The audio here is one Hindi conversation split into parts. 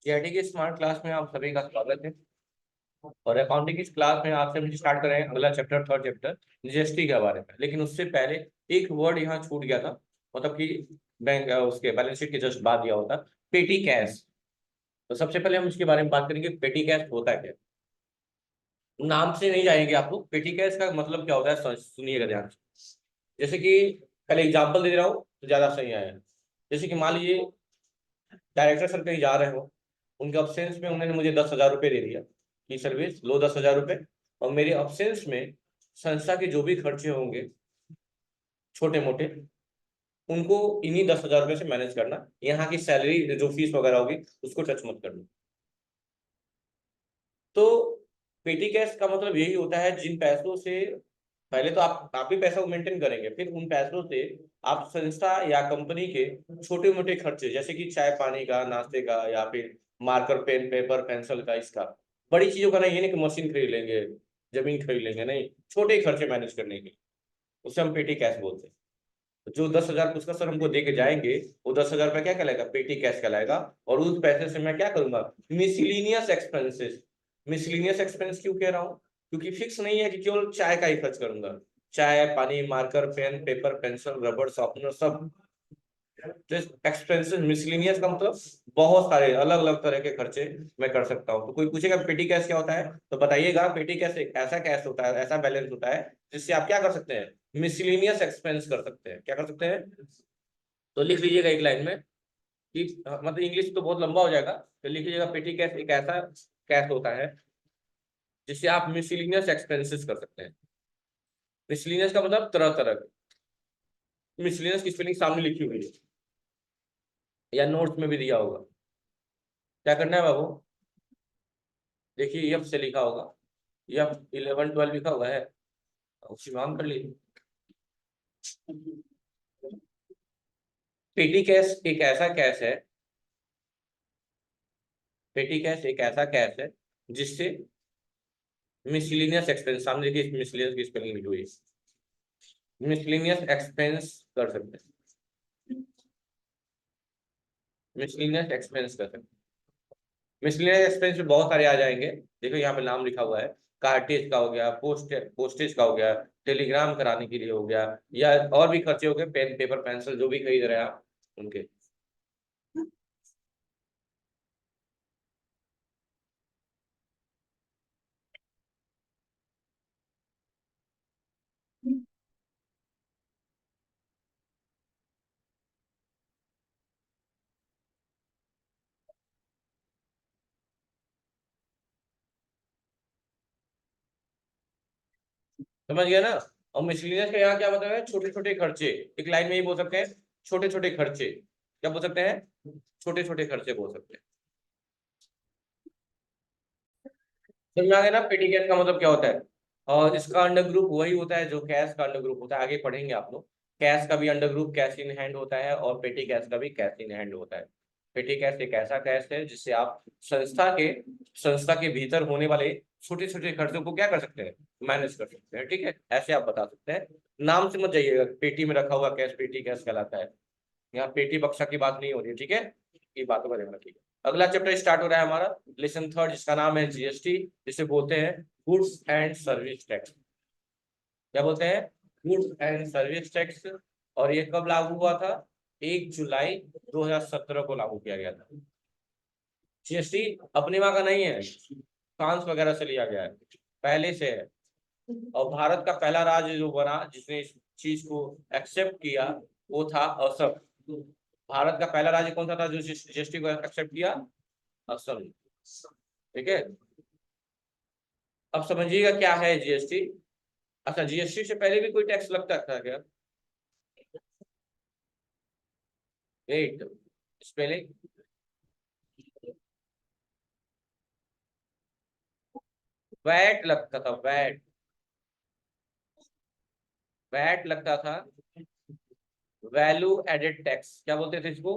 जीआईटी की स्मार्ट क्लास में आप सभी का स्वागत है। और अकाउंटिंग की क्लास में आपसे हम स्टार्ट करें अगला चैप्टर, थर्ड चैप्टर जीएसटी के बारे में। लेकिन उससे पहले एक वर्ड यहाँ छूट गया था, मतलब कि बैंक उसके बैलेंस शीट के जस्ट बाद दिया होता, पेटी कैश। तो सबसे पहले हम इसके बारे में बात करेंगे, पेटी कैश होता है क्या। नाम से नहीं जाएंगे आप लोग, पेटी कैश का मतलब क्या होता है सुनिएगा ध्यान से। जैसे कि पहले एग्जाम्पल दे रहा हूँ तो ज्यादा सही आया। जैसे कि मान लीजिए डायरेक्टर सर कहीं जा रहे हो, उनके अब्सेंस में उन्होंने मुझे 10,000 रुपये दे दिया कि सर्विस लो 10,000 रुपये। और मेरे अब्सेंस में संस्था के जो भी खर्चे होंगे छोटे मोटे, उनको इन्हीं 10,000 रुपये से मैनेज करना। यहाँ की सैलरी जो फीस वगैरह होगी उसको टच मत करना। तो पेटी कैश का मतलब यही होता है, जिन पैसों से पहले तो आप ही पैसा को मेंटेन करेंगे, फिर उन पैसों से आप संस्था या कंपनी के छोटे मोटे खर्चे, जैसे कि चाय पानी का, नाश्ते का, या फिर मार्कर पेन पेपर पेंसिल का, इसका बड़ी चीजों का नहीं, ये नहीं कि मशीन खरीद लेंगे, जमीन खरीद लेंगे, नहीं, छोटे खर्चे मैनेज करने के, उसे हम पेटी कैश बोलते हैं। तो जो 10,000 उसका सर हमको दे के जाएंगे, वो 10,000 रुपया क्या कहलाएगा, पेटी कैश कहलाएगा। और उस पैसे से मैं क्या करूंगा, मिसलिनियस एक्सपेंसेस। मिसलिनियस एक्सपेंस क्यों कह रहा हूँ, क्योंकि फिक्स नहीं है कि केवल चाय का ही खर्च करूंगा। चाय पानी, मार्कर पेन पेपर पेंसिल रबड़ शॉर्पनर सब। तो एक्सपेंसेस मिसलिनियस का मतलब बहुत सारे अलग अलग तरह के खर्चे मैं कर सकता हूँ। तो कोई पूछेगा पेटी कैश क्या होता है, तो बताइएगा पेटी कैश एक ऐसा कैश होता है, ऐसा बैलेंस होता है जिससे आप क्या कर सकते हैं, मिसलिनियस एक्सपेंस कर सकते हैं। क्या कर सकते हैं, तो लिख लीजिएगा एक लाइन में कि मतलब इंग्लिश तो बहुत लंबा हो जाएगा, तो लिख लीजिएगा पेटी कैश एक ऐसा कैश होता है जिससे आप मिसलिनियस एक्सपेंसेस कर सकते हैं। मिसलिनियस का मतलब तरह तरह के। मिसलिनियस की स्पेलिंग सामने लिखी हुई है या नोट्स में भी दिया होगा। क्या करना है बाबू, देखिए एफ से लिखा होगा, एफ 11 12 लिखा हुआ है, उसी में ऑन कर लीजिए। पेटी कैश एक ऐसा कैश है, पेटी कैश एक ऐसा कैश है जिससे मिसलिनियस एक्सपेंस, सामने देखिए मिसलिनियस की स्पेलिंग लिखी हुई है, मिसलिनियस एक्सपेंस कर सकते हैं, मिसलिनियस एक्सपेंस कर सकते हैं। मिसलिनियस एक्सपेंस में बहुत सारे आ जाएंगे। देखो यहाँ पे नाम लिखा हुआ है, कार्टेज का हो गया, पोस्टेज का हो गया, टेलीग्राम कराने के लिए हो गया, या और भी खर्चे हो गए, पेन पेपर पेंसिल जो भी खरीद रहे हैं आप उनके। समझ गया ना। और मिसलिनियस का यहाँ क्या मतलब है, छोटे छोटे खर्चे। एक लाइन में ही बोल सकते हैं, छोटे छोटे खर्चे। क्या बोल सकते हैं, छोटे छोटे खर्चे बोल सकते हैं। समझ में आ गया ना पेटी कैश का मतलब क्या होता है। और इसका अंडर ग्रुप वही होता है जो कैश का अंडर ग्रुप होता है, आगे पढ़ेंगे आप लोग। कैश का भी under group cash in hand होता है, और पेटी कैश का भी कैश इन हैंड होता है। पेटी कैश एक ऐसा कैश है जिससे आप संस्था के भीतर होने वाले छोटे छोटे खर्चों को क्या कर सकते हैं, मैनेज कर सकते हैं। ठीक है, ऐसे आप बता सकते हैं। नाम से मत जाइएगा, पेटी में रखा हुआ कैश पेटी कैश कहलाता है। यहाँ पेटी बक्सा की बात नहीं हो रही है, ठीक है, ये बातों का ध्यान रखिएगा। अगला चैप्टर स्टार्ट हो रहा है हमारा, लेसन थर्ड, जिसका नाम है जीएसटी, जिसे बोलते हैं गुड्स एंड सर्विस टैक्स। क्या बोलते हैं, गुड्स एंड सर्विस टैक्स। और ये कब लागू हुआ था, 1 जुलाई 2017 को लागू किया गया था। जीएसटी अपने वहां का नहीं है, फ्रांस वगैरह से लिया गया है, पहले से है। और भारत का पहला राज्य जो बना जिसने इस चीज को एक्सेप्ट किया, वो था असम। भारत का पहला राज्य कौन सा था जो जीएसटी को एक्सेप्ट किया, असम। ठीक है, अब समझिएगा क्या है जीएसटी। अच्छा, जीएसटी से पहले भी कोई टैक्स लगता था क्या, वेट, स्पेलिंग, वैट लगता था, वैट, वैट लगता था, वैल्यू एडेड टैक्स क्या बोलते थे इसको,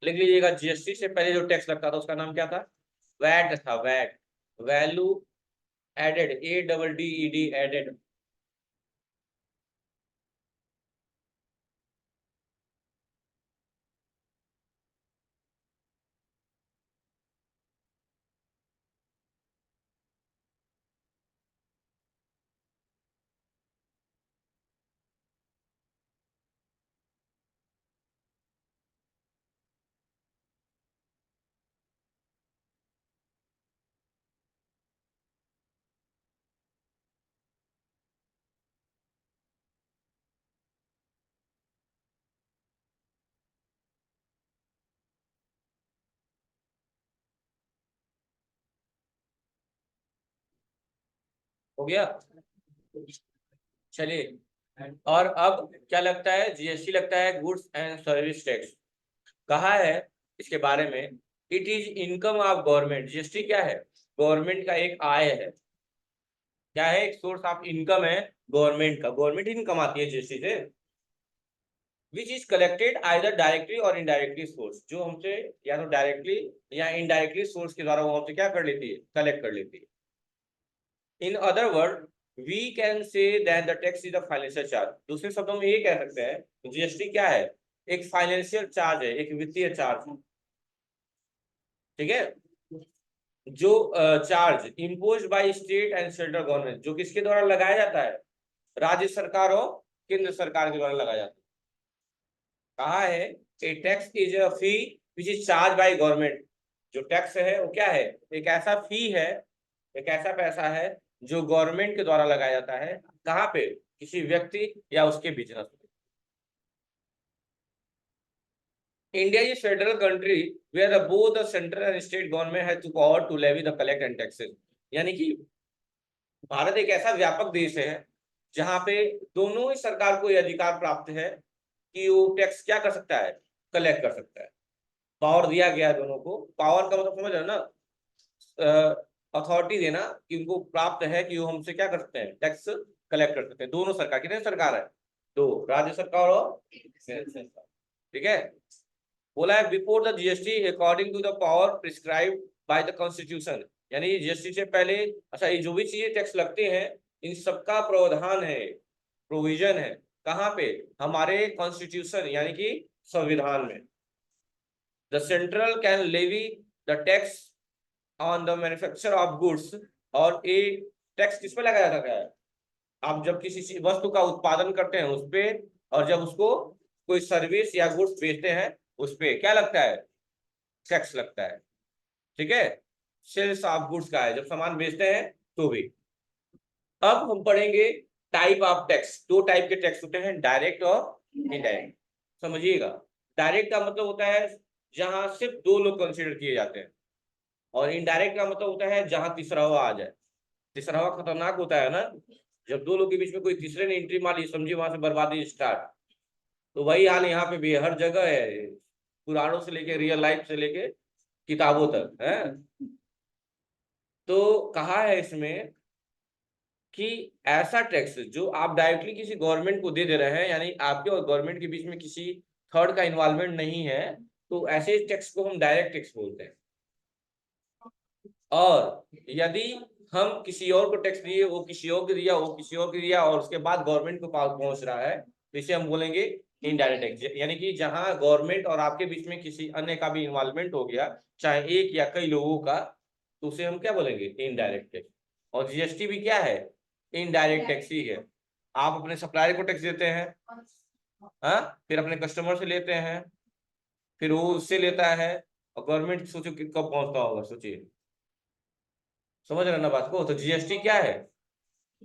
लिख लीजिएगा। जीएसटी से पहले जो टैक्स लगता था उसका नाम क्या था, वैट था, VAT, value added, ADDED added. हो गया। चलिए, और अब क्या लगता है, जीएसटी लगता है गुड्स एंड सर्विस टैक्स। कहा है इसके बारे में, it is income of government. GST क्या है, गवर्नमेंट का एक आय है, क्या है, एक सोर्स ऑफ इनकम है गवर्नमेंट का, गवर्नमेंट इनकम आती है जीएसटी से। Which is collected either directly और इनडायरेक्टली सोर्स, जो हमसे या तो डायरेक्टली या इनडायरेक्टली सोर्स के द्वारा वो हमसे क्या कर लेती है, कलेक्ट कर लेती है। In other word we can say that the tax is a financial charge. दूसरे शब्दों में ये कह सकते हैं जीएसटी क्या है, एक फाइनेंशियल चार्ज है, एक वित्तीय चार्ज है। ठीक है, जो charge impose by state and central government, जो किसके द्वारा लगाया जाता है, राज्य सरकार और केंद्र सरकार के द्वारा लगाया जाता है। कहा है a tax is a fee which is charge by government. जो टैक्स है वो क्या है, एक ऐसा फी है, एक ऐसा पैसा है जो गवर्नमेंट के द्वारा लगाया जाता है। कहाँ पे, किसी व्यक्ति या उसके बिजनेस पे। India is federal country where both the central and state government has the power to levy the collect and taxes। यानी कि भारत एक ऐसा व्यापक देश है जहां पे दोनों ही सरकार को यह अधिकार प्राप्त है कि वो टैक्स क्या कर सकता है, कलेक्ट कर सकता है। पावर दिया गया है दोनों को। पावर का मतलब समझ रहे हो ना, अथॉरिटी देना कि उनको प्राप्त है कि वो हमसे क्या कर सकते हैं, टैक्स कलेक्ट कर सकते हैं। दोनों सरकार, कितने सरकार है, दो, राज्य सरकार और केंद्र सरकार। ठीक है, बोला है before the GST according to the power prescribe by the constitution. यानी जीएसटी से पहले, अच्छा, ये जो भी चीजें टैक्स लगते हैं इन सबका प्रावधान है, प्रोविजन है, कहाँ पे, हमारे कॉन्स्टिट्यूशन यानी कि संविधान में। The central can levy the tax on the manufacture of goods. और ये टैक्स किस पे लगाया जाता है, आप जब किसी वस्तु का उत्पादन करते हैं उस पे, और जब उसको कोई सर्विस या गुड्स बेचते हैं उस पे क्या लगता है, टैक्स लगता है। ठीक है, सेल्स ऑफ गुड्स का है, जब सामान बेचते हैं तो भी। अब हम पढ़ेंगे टाइप ऑफ टैक्स। दो टाइप के टैक्स होते हैं, डायरेक्ट और इनडायरेक्ट। समझिएगा, डायरेक्ट का मतलब होता है जहां सिर्फ दो लोग कंसीडर किए जाते हैं, और इनडायरेक्ट का मतलब होता है जहां तीसरा हुआ आ जाए। तीसरा हुआ खतरनाक होता है ना, जब दो लोग के बीच में कोई तीसरे ने एंट्री मारी, समझिए वहां से बर्बादी स्टार्ट। तो वही हाल यहाँ पे भी हर जगह है, पुराणों से लेके रियल लाइफ से लेके किताबों तक है। तो कहा है इसमें कि ऐसा टैक्स जो आप डायरेक्टली किसी गवर्नमेंट को दे रहे हैं, यानी आपके और गवर्नमेंट के बीच में किसी थर्ड का इन्वॉल्वमेंट नहीं है, तो ऐसे टैक्स को हम डायरेक्ट टैक्स बोलते हैं। और यदि हम किसी और को टैक्स दिए, वो किसी और को दिया, वो किसी और को दिया, और उसके बाद गवर्नमेंट को पास पहुंच रहा है, तो इसे हम बोलेंगे इनडायरेक्ट टैक्स। यानी कि जहां गवर्नमेंट और आपके बीच में किसी अन्य का भी इन्वॉल्वमेंट हो गया, चाहे एक या कई लोगों का, तो उसे हम क्या बोलेंगे, इनडायरेक्ट टैक्स। और जीएसटी भी क्या है, इनडायरेक्ट टैक्स ही है। आप अपने सप्लायर को टैक्स देते हैं, हाँ, फिर अपने कस्टमर से लेते हैं, फिर वो उससे लेता है, और गवर्नमेंट सोचो कि कब पहुंचता होगा, सोचिए। समझ रहे ना बात को। तो जीएसटी क्या है,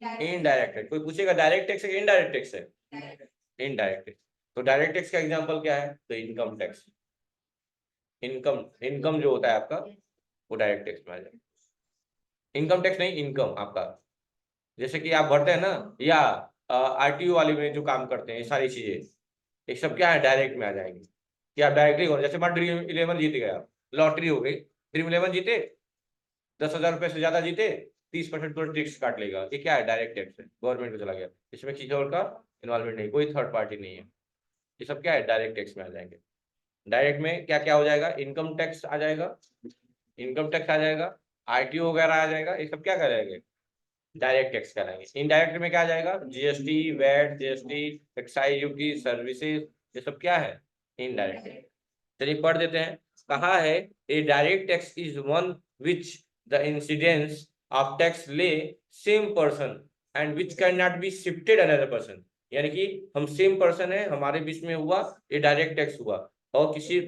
इनडायरेक्ट है। कोई पूछेगा डायरेक्ट टैक्स है कि इनडायरेक्ट टैक्स है, इनडायरेक्ट टैक्स। तो डायरेक्ट टैक्स का एग्जांपल क्या है, तो इनकम टैक्स। इनकम, इनकम जो होता है आपका वो डायरेक्ट टैक्स में आ जाएगा। इनकम टैक्स नहीं, इनकम आपका, जैसे कि आप भरते हैं ना, या आरटीओ वाले में जो काम करते हैं, ये सारी चीजें, ये सब क्या है, डायरेक्ट में आ जाएंगे। कि आप डायरेक्टली हो, जैसे मान ड्रीम 11 जीत गए आप, लॉटरी हो गई, ड्रीम 11 जीते, 10,000 रुपए से ज्यादा जीते, 30% तो टैक्स काट लेगा। ये क्या है, डायरेक्ट टैक्स है, गवर्नमेंट को चला गया, इसमें किसी और का इन्वॉल्वमेंट नहीं, कोई थर्ड पार्टी नहीं है। ये सब क्या है, डायरेक्ट टैक्स में आ जाएंगे। डायरेक्ट में क्या क्या हो जाएगा, इनकम टैक्स आ जाएगा, इनकम टैक्स आ जाएगा, आरटीओ वगैरह आ जाएगा, ये सब क्या करेंगे, डायरेक्ट टैक्स कराएंगे। इनडायरेक्ट में क्या आ जाएगा, GST, VAT, GST, excise duty, services, ये सब क्या है, इनडायरेक्ट। चलिए पढ़ देते हैं। कहा है a direct tax is one which the incidence of tax lay same person and which can not be shifted another person. यानी कि हम सेम पर्सन है, हमारे बीच में हुआ, ये डायरेक्ट टैक्स हुआ, और किसी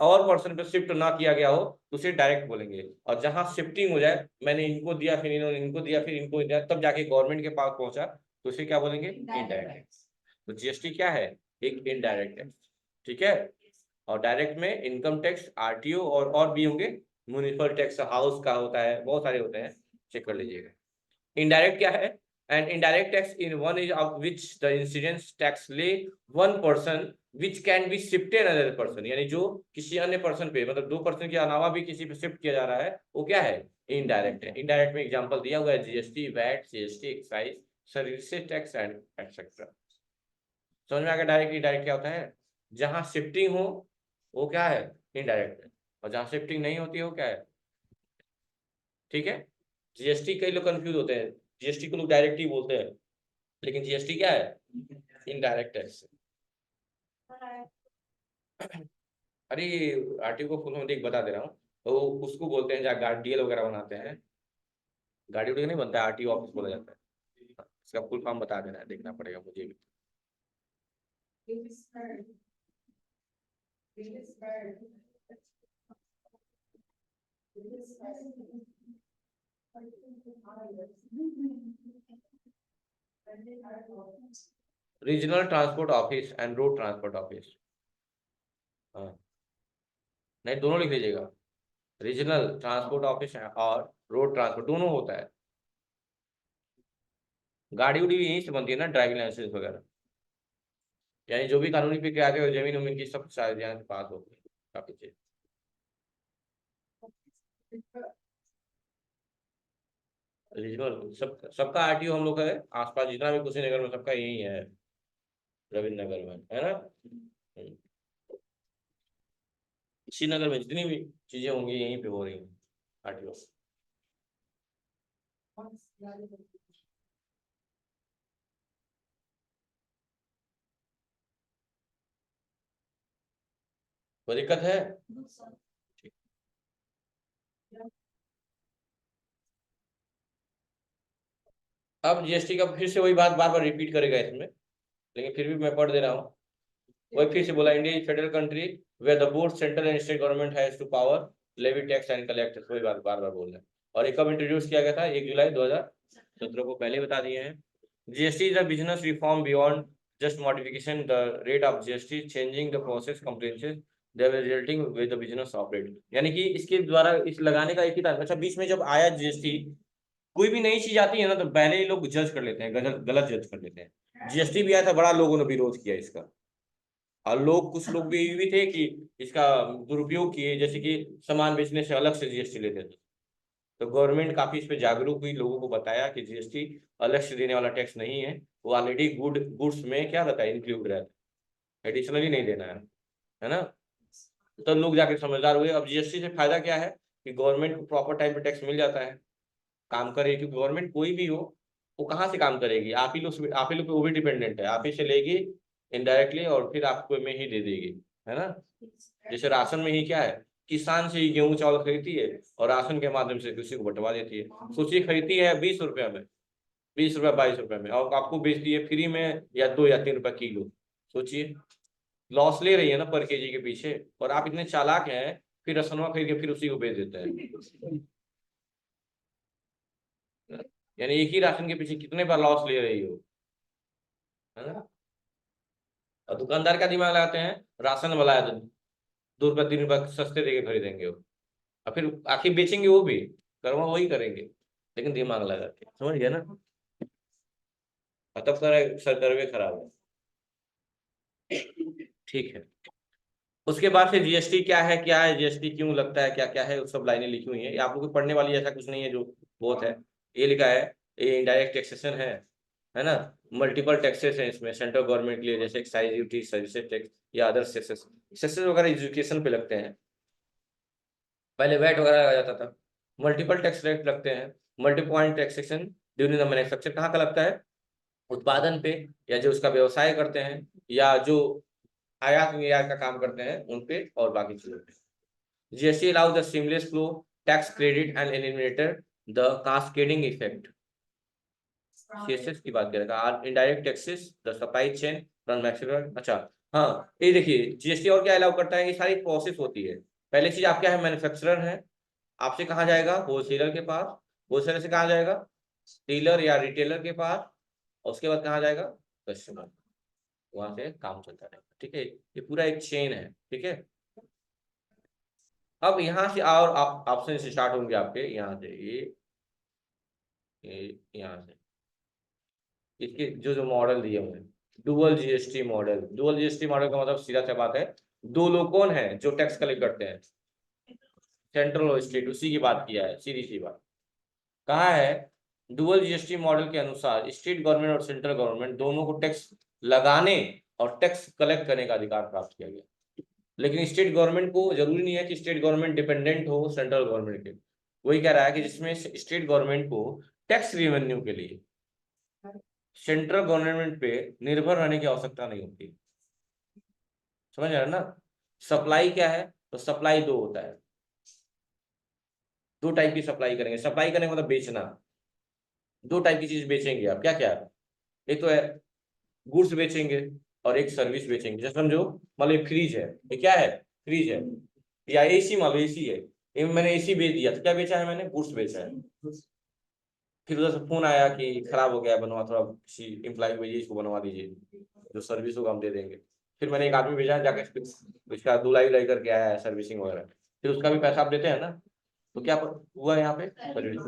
और पर्सन पे शिफ्ट ना किया गया हो तो उसे डायरेक्ट बोलेंगे। और जहां शिफ्टिंग हो जाए, मैंने इनको दिया, फिर इन्होंने इनको दिया, फिर इनको दिया, तब जाके गवर्नमेंट के पास पहुंचा, तो उसे क्या बोलेंगे, इनडायरेक्ट टैक्स। तो जीएसटी क्या है, एक इनडायरेक्ट टैक्स। ठीक है, और डायरेक्ट में इनकम टैक्स, आरटीओ और भी होंगे, म्युनिसिपल टैक्स हाउस का होता है, बहुत सारे होते हैं, चेक कर लीजिएगा। इनडायरेक्ट क्या है, and indirect tax in one is of which the incidence tax lay one person which can be shifted another person, यानी जो किसी अन्य पर्सन पे मतलब दो पर्सन के अलावा भी किसी पे शिफ्ट किया जा रहा है वो क्या है, इनडायरेक्ट है। इनडायरेक्ट में एग्जांपल दिया हुआ है GST, VAT, CST, excise, services tax and etcetera. समझ में आ गया डायरेक्ट इनडायरेक्ट क्या होता है? जहां शिफ्टिंग हो वो क्या है, इनडायरेक्ट है, और जहां शिफ्टिंग नहीं होती है वो क्या है, ठीक है। जीएसटी कई लोग कंफ्यूज होते हैं, जीएसटी को लोग डायरेक्ट ही बोलते हैं, लेकिन जीएसटी क्या है, इनडायरेक्ट टैक्स। अरे आरटीओ को फुल फॉर्म देख बता दे रहा हूँ, तो उसको बोलते हैं जहाँ डीएल वगैरह बनाते हैं, गाड़ी उड़ी नहीं बनता है, आरटीओ ऑफिस बोला जाता है। इसका फुल फॉर्म बता देना है, देखना पड़ेगा मुझे भी। Regional transport office and road transport office, हाँ नहीं दोनों लिख लीजिएगा, रीजनल ट्रांसपोर्ट ऑफिस और रोड ट्रांसपोर्ट दोनों होता है। गाड़ी उड़ी भी यहीं से बनती है ना, ड्राइविंग लाइसेंस वगैरह, यानी जो भी कानूनी प्रक्रिया आती है जमीन उमीन की सब शायद यहाँ से पास होती है काफी चीज। रीजनल सबका आरटीओ हम लोग का है आसपास जितना भी कुशीनगर में सबका यही है, रविंद्र नगर में है ना। श्रीनगर में जितनी भी चीजें होंगी यहीं पे हो रही हैं आरटीओ। कोई दिक्कत है? अब जीएसटी का फिर से वही बात बार बार रिपीट करेगा इसमें, लेकिन फिर भी मैं पढ़ दे रहा हूँ। वही फिर से बोला, India is federal country where the both central and state government has to power levy tax and collect, वही बात बार बार बोल रहे हैं। और ये कब इंट्रोड्यूस किया गया था, 1 जुलाई 2017 को, पहले बता दिए हैं। GST is a business reform beyond just modification the rate of GST changing the process comprehensive resulting with the business operate, यानी कि इसके द्वारा इस लगाने का एक ही था। अच्छा, बीच में जब आया जीएसटी, कोई भी नई चीज आती है ना तो पहले ही लोग जज कर लेते हैं, गलत गलत जज कर लेते हैं। जीएसटी भी आया था, बड़ा लोगों ने विरोध किया इसका, और लोग कुछ लोग भी ये भी थे कि इसका दुरुपयोग किए, जैसे कि सामान बेचने से अलग से जीएसटी लेते थे। तो गवर्नमेंट काफी इस पे जागरूक हुई, लोगों को बताया कि जीएसटी अलग से देने वाला टैक्स नहीं है, वो ऑलरेडी गुड्स में क्या रहता है, इंक्लूड रहता है, एडिशनली नहीं देना है ना। तो लोग जाके समझदार हुए। अब जीएसटी से फायदा क्या है कि गवर्नमेंट को प्रॉपर टाइम पे टैक्स मिल जाता है, काम करे, क्योंकि गवर्नमेंट कोई भी हो वो कहाँ से काम करेगी, आप ही लोग पे वो भी डिपेंडेंट है, आप ही से लेगी इनडायरेक्टली और फिर आपको में ही दे देगी, है ना। जैसे राशन में ही क्या है, किसान से ही गेहूं चावल खरीदती है और राशन के माध्यम से किसी को बंटवा देती है। सोचिए, खरीदती है 20 रुपए में, 20 रुपए 22 रुपए में, और आपको बेचती है फ्री में या 2 या 3 रुपए किलो। सोचिए, लॉस ले रही है ना पर केजी के पीछे, और आप इतने चालाक हैं फिर रसनवा खरीद के फिर उसी को बेच देते हैं। यानी एक ही राशन के पीछे कितने बार लॉस ले रही हो, है ना। और दुकानदार का दिमाग लगाते हैं, राशन वाला है तो 2 रुपए 3 रुपए सस्ते देके खरीदेंगे वो, और फिर आखिर बेचेंगे वो भी, कर्मा वही करेंगे, लेकिन दिमाग लगा के, समझ गया ना। और तब सारा सर्वे खराब है, ठीक है। उसके बाद से जीएसटी क्या है जीएसटी क्यों लगता है, क्या क्या है, वो सब लाइनें लिखी हुई है, ये आप लोग को पढ़ने वाली ऐसा कुछ नहीं है जो बहुत है। ये लिखा है, ये इनडायरेक्ट टैक्सेशन है ना। मल्टीपल टैक्सेस है इसमें सेंट्रल गवर्नमेंट के लिए, जैसे एक्साइज ड्यूटी, सर्विसेज टैक्स या अदर सेसेस। सेसेस वगैरह एजुकेशन पे लगते हैं, पहले वैट वगैरह लगा जाता था। मल्टीपल टैक्स रेट लगते हैं, multi point taxation during the manufacture, कहाँ का लगता है, उत्पादन पे, या जो उसका व्यवसाय करते हैं, या जो आयात निर्यात का काम करते हैं उन पे, और बाकी चीजों पे। GST allows the seamless flow tax credit and eliminated the cascading effect। CSS की बात करेगा, indirect taxes the supply chain transaction. अच्छा, हाँ ये देखिए जीएसटी और क्या अलाउ करता है, ये सारी प्रोसेस होती है। पहले चीज आप क्या है, मैन्युफैक्चरर है, आपसे कहाँ जाएगा, होलसेलर के पास, होलसेलर से कहाँ जाएगा, डीलर या रिटेलर के पास, और उसके बाद कहाँ जाएगा, कस्टमर, वहां से काम चलता रहेगा, ठीक है। ये पूरा एक चेन है, ठीक है। अब यहाँ से और आप ऑप्शन से स्टार्ट होंगे आपके, यहाँ से ये यहाँ से इसके जो जो मॉडल दिए हुए हैं, dual GST model. Dual GST model का मतलब सीधा सा बात है, दो लोग कौन है जो टैक्स कलेक्ट करते हैं, सेंट्रल और स्टेट, उसी की बात किया है, सीधी सी बात। कहा है डुअल जीएसटी मॉडल के अनुसार स्टेट गवर्नमेंट और सेंट्रल गवर्नमेंट दोनों को टैक्स लगाने और टैक्स कलेक्ट करने का अधिकार प्राप्त किया गया। लेकिन स्टेट गवर्नमेंट को जरूरी नहीं है कि स्टेट गवर्नमेंट डिपेंडेंट हो सेंट्रल गवर्नमेंट के। वही कह रहा है कि जिसमें स्टेट गवर्नमेंट को टैक्स रेवेन्यू के लिए सेंट्रल गवर्नमेंट पे निर्भर रहने की आवश्यकता नहीं होती। समझ रहे हैं ना। सप्लाई क्या है, तो सप्लाई दो होता है, दो टाइप की सप्लाई करेंगे। सप्लाई करने का मतलब बेचना। दो टाइप की चीज बेचेंगे आप, क्या क्या। एक तो है गुड्स बेचेंगे और एक सर्विस बेचेंगे। जैसे समझो मान लो एक फ्रिज है, ये क्या है, फ्रिज है। या एसी मान लो, एसी है, ये मैंने एसी बेच दिया, तो क्या बेचा है मैंने, गुड्स बेचा है। फिर उधर से फोन आया कि खराब हो गया है, बनवा, थोड़ा किसी एम्प्लॉय को भेजिए, इसको बनवा दीजिए, जो सर्विस होगा हम दे देंगे। फिर मैंने एक आदमी भेजा जाके उसका धुलाई उलाई करके आया है, सर्विसिंग वगैरह, फिर उसका भी पैसा आप देते हैं ना। तो क्या हुआ यहाँ पे सर्विस।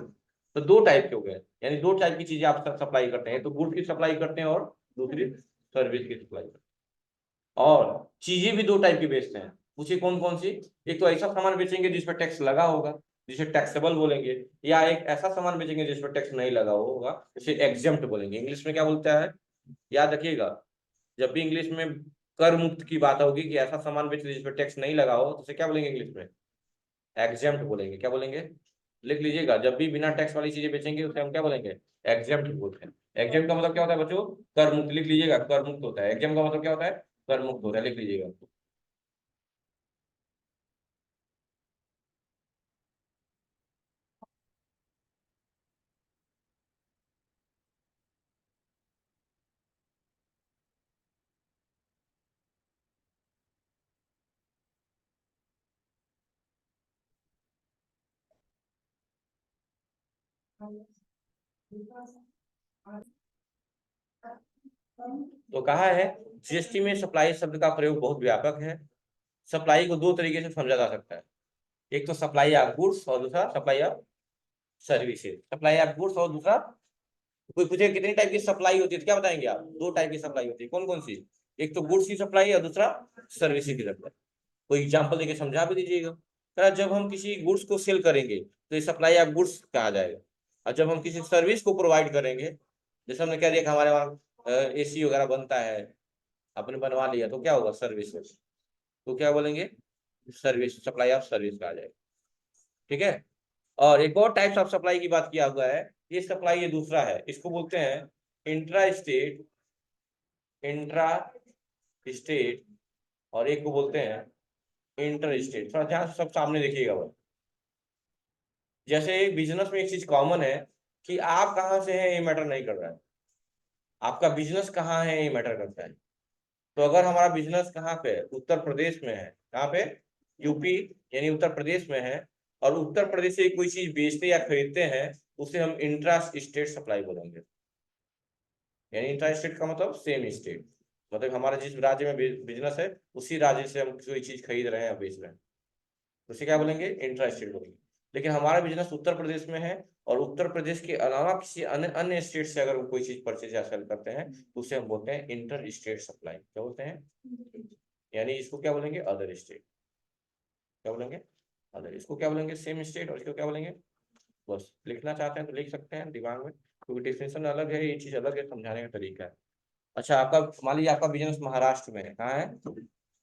तो दो टाइप के हो गए, यानी दो टाइप की चीजें आप सप्लाई करते हैं, तो गुड की सप्लाई करते हैं और दूसरी सर्विस की सप्लाई करते हैं। और चीजें भी दो टाइप की बेचते हैं, पूछिए कौन कौन सी। एक तो ऐसा सामान बेचेंगे जिस पर टैक्स लगा होगा, जिसे टैक्सेबल बोलेंगे। या एक ऐसा सामान बेचेंगे जिस पर टैक्स नहीं लगा होगा, जिसे एग्जेम्प्ट बोलेंगे। इंग्लिश में क्या बोलता है, याद रखिएगा, जब भी इंग्लिश में कर मुक्त की बात होगी कि ऐसा सामान बेच जिस पर टैक्स नहीं लगा हो, तो उसे क्या बोलेंगे इंग्लिश में, एग्जेम्प्ट बोलेंगे। क्या बोलेंगे, लिख लीजिएगा, जब भी बिना टैक्स वाली चीजें बेचेंगे उसे हम क्या बोलेंगे, एग्जेम्प्ट बोलते हैं। एग्जेम्प्ट का मतलब क्या होता है बच्चों, कर मुक्त। लिख लीजिएगा, कर मुक्त होता है। एग्जेम्प्ट का मतलब क्या होता है, कर मुक्त होता है, लिख लीजिएगा। तो कहा है जीएसटी में सप्लाई शब्द का प्रयोग बहुत व्यापक है। सप्लाई को दो तरीके से समझा जा सकता है, एक तो सप्लाई ऑफ गुड्स और दूसरा supply of services. Supply of goods और दूसरा, कोई पूछे कितनी टाइप की सप्लाई होती है तो क्या बताएंगे आप, दो टाइप की सप्लाई होती है। कौन कौन सी, एक तो गुड्स की सप्लाई और दूसरा सर्विसेज की सप्लाई। कोई एग्जांपल देके समझा भी दीजिएगा। जब हम किसी गुड्स को सेल करेंगे तो ये सप्लाई ऑफ गुड्स कहा जाएगा। और जब हम किसी सर्विस को प्रोवाइड करेंगे, जैसे हमने क्या देखा हमारे वहाँ एसी वगैरह बनता है, आपने बनवा लिया तो क्या होगा, सर्विस। तो क्या बोलेंगे, सर्विस, सप्लाई ऑफ सर्विस कहा जाएगा। ठीक है। और एक और टाइप्स ऑफ सप्लाई की बात किया हुआ है, ये सप्लाई, ये दूसरा है, इसको बोलते हैं इंट्रा स्टेट, इंट्रा स्टेट। और एक को बोलते हैं इंटर स्टेट। थोड़ा ध्यान से सब सामने देखिएगा भाई। जैसे बिजनेस में एक चीज कॉमन है कि आप कहाँ से हैं ये मैटर नहीं कर रहा है, आपका बिजनेस कहाँ है ये मैटर करता है। तो अगर हमारा बिजनेस कहाँ पे है, उत्तर प्रदेश में है, कहाँ पे, यूपी, यानी उत्तर प्रदेश में है, और उत्तर प्रदेश से कोई चीज बेचते या खरीदते हैं, उसे हम इंट्रा स्टेट सप्लाई बोलेंगे। यानी इंट्रा स्टेट का मतलब सेम स्टेट, मतलब हमारा जिस राज्य में बिजनेस है उसी राज्य से हम कोई चीज खरीद रहे हैं या बेच रहे हैं, तो उसे क्या बोलेंगे, इंट्रा स्टेट बोलेंगे। लेकिन हमारा बिजनेस उत्तर प्रदेश में है और उत्तर प्रदेश के अलावा किसी अन्य अन्य स्टेट से अगर हम कोई चीज परचेज या सेल करते हैं, तो उसे हम बोलते हैं इंटर स्टेट सप्लाई। क्या बोलते हैं, यानी इसको क्या बोलेंगे, अदर स्टेट। क्या बोलेंगे, अदर। इसको क्या बोलेंगे, सेम स्टेट। और इसको क्या बोलेंगे, बस लिखना चाहते हैं तो लिख सकते हैं दिमाग में, क्योंकि डिफिनेशन अलग है, ये चीज अलग है, समझाने का तरीका है। अच्छा, आपका मान लीजिए आपका बिजनेस महाराष्ट्र में है, कहाँ है,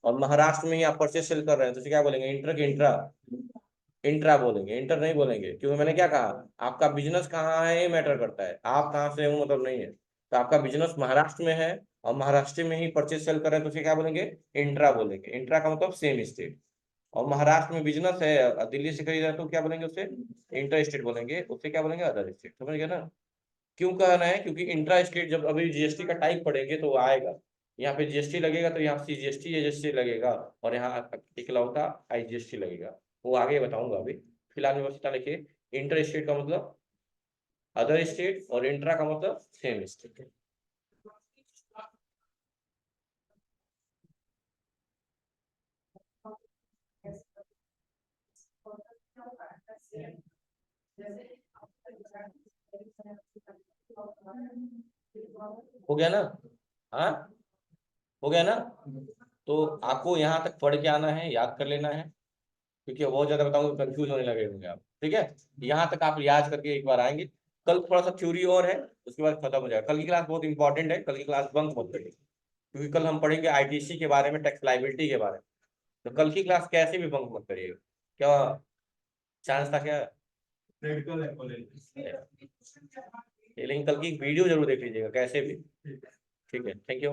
और महाराष्ट्र में ही आप परचेज सेल कर रहे हैं, तो इसे क्या बोलेंगे, इंटर के इंट्रा, इंट्रा बोलेंगे, इंटर नहीं बोलेंगे। क्योंकि मैंने क्या कहा, आपका बिजनेस कहाँ है ये मैटर करता है, आप कहाँ से हो मतलब नहीं है। तो आपका बिजनेस महाराष्ट्र में है और महाराष्ट्र में ही परचेज सेल कर रहे हैं, तो उसे क्या बोलेंगे, इंट्रा बोलेंगे। इंट्रा का मतलब सेम स्टेट। और महाराष्ट्र में बिजनेस है और दिल्ली से खरीद रहे हैं, तो क्या बोलेंगे उसे, इंटर स्टेट बोलेंगे। उससे क्या बोलेंगे, अदर स्टेट। समझ गए ना। क्यों कहना है, क्योंकि इंट्रा स्टेट जब अभी जीएसटी का टाइप पढ़ेंगे तो वो आएगा, यहाँ पे जीएसटी लगेगा तो यहाँ सीजीएसटी एजीएसटी लगेगा, और यहाँ इकलौता आईजीएसटी लगेगा। वो आगे बताऊंगा, अभी फिलहाल में बस इतना लिखिए। इंटर स्टेट का मतलब अदर स्टेट और इंट्रा का मतलब सेम स्टेट। हो गया ना? हाँ, हो गया ना? तो आपको यहाँ तक पढ़ के आना है, याद कर लेना है, क्योंकि बहुत ज्यादा बताऊंगा कंफ्यूज होने लगे होंगे आप। ठीक है, यहाँ तक आप याद करके एक बार आएंगे। कल थोड़ा सा थ्योरी और है, उसके बाद खत्म हो जाएगा। कल की क्लास बहुत इंपॉर्टेंट है, कल की क्लास बंक मत करिए, क्योंकि कल हम पढ़ेंगे आईटीसी के बारे में, टैक्स लाइबिलिटी के बारे में। तो कल की क्लास कैसे भी बंक मत करिएगा। क्या चांस था क्या? लेकिन कल की वीडियो जरूर देख लीजिएगा कैसे भी। ठीक है, थैंक यू।